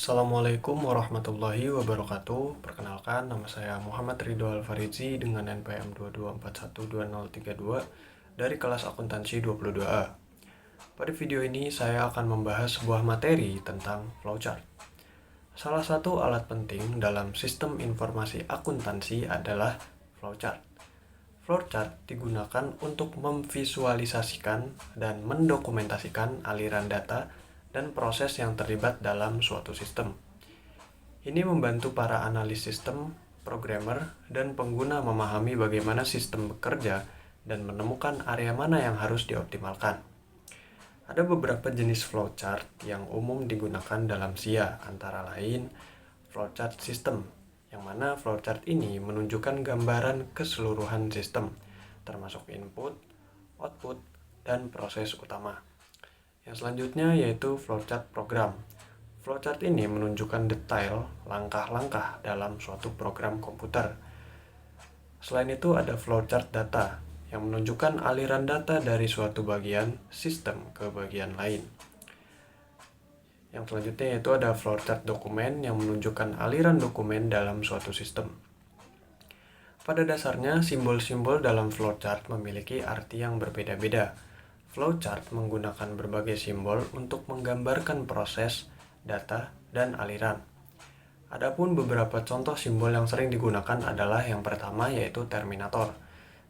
Assalamualaikum warahmatullahi wabarakatuh. Perkenalkan, nama saya Muhammad Ridho Alfarizi dengan NPM 224120032 dari kelas akuntansi 22A. Pada video ini saya akan membahas sebuah materi tentang flowchart. Salah satu alat penting dalam sistem informasi akuntansi adalah flowchart. Flowchart digunakan untuk memvisualisasikan dan mendokumentasikan aliran data dan proses yang terlibat dalam suatu sistem. Ini membantu para analis sistem, programmer, dan pengguna memahami bagaimana sistem bekerja dan menemukan area mana yang harus dioptimalkan. Ada beberapa jenis flowchart yang umum digunakan dalam SIA, antara lain flowchart system, yang mana flowchart ini menunjukkan gambaran keseluruhan sistem, termasuk input, output, dan proses utama. Yang selanjutnya yaitu flowchart program. Flowchart ini menunjukkan detail langkah-langkah dalam suatu program komputer. Selain itu ada flowchart data yang menunjukkan aliran data dari suatu bagian sistem ke bagian lain. Yang selanjutnya yaitu ada flowchart dokumen yang menunjukkan aliran dokumen dalam suatu sistem. Pada dasarnya, simbol-simbol dalam flowchart memiliki arti yang berbeda-beda. Flowchart menggunakan berbagai simbol untuk menggambarkan proses, data, dan aliran. Adapun beberapa contoh simbol yang sering digunakan adalah yang pertama yaitu terminator.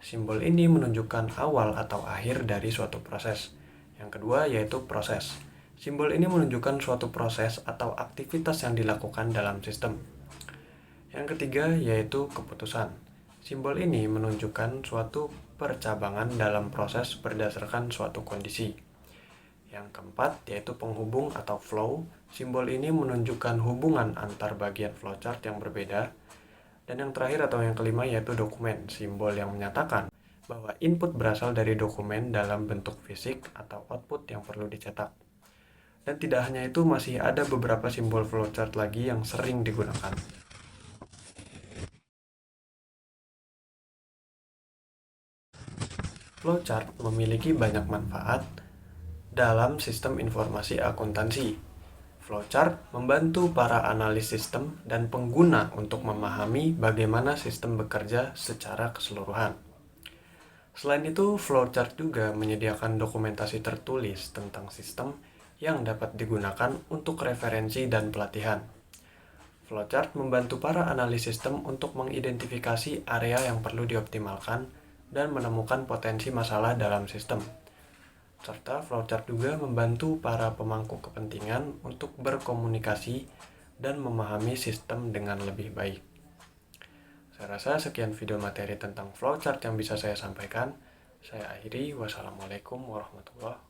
Simbol ini menunjukkan awal atau akhir dari suatu proses. Yang kedua yaitu proses. Simbol ini menunjukkan suatu proses atau aktivitas yang dilakukan dalam sistem. Yang ketiga yaitu keputusan. Simbol ini menunjukkan suatu percabangan dalam proses berdasarkan suatu kondisi. Yang keempat yaitu penghubung atau flow. Simbol ini menunjukkan hubungan antar bagian flowchart yang berbeda. Dan yang terakhir atau yang kelima yaitu dokumen. Simbol yang menyatakan bahwa input berasal dari dokumen dalam bentuk fisik atau output yang perlu dicetak. Dan tidak hanya itu, masih ada beberapa simbol flowchart lagi yang sering digunakan. Flowchart memiliki banyak manfaat dalam sistem informasi akuntansi. Flowchart membantu para analis sistem dan pengguna untuk memahami bagaimana sistem bekerja secara keseluruhan. Selain itu, flowchart juga menyediakan dokumentasi tertulis tentang sistem yang dapat digunakan untuk referensi dan pelatihan. Flowchart membantu para analis sistem untuk mengidentifikasi area yang perlu dioptimalkan dan menemukan potensi masalah dalam sistem. Serta flowchart juga membantu para pemangku kepentingan untuk berkomunikasi dan memahami sistem dengan lebih baik. Saya rasa sekian video materi tentang flowchart yang bisa saya sampaikan. Saya akhiri. Wassalamualaikum warahmatullahi wabarakatuh.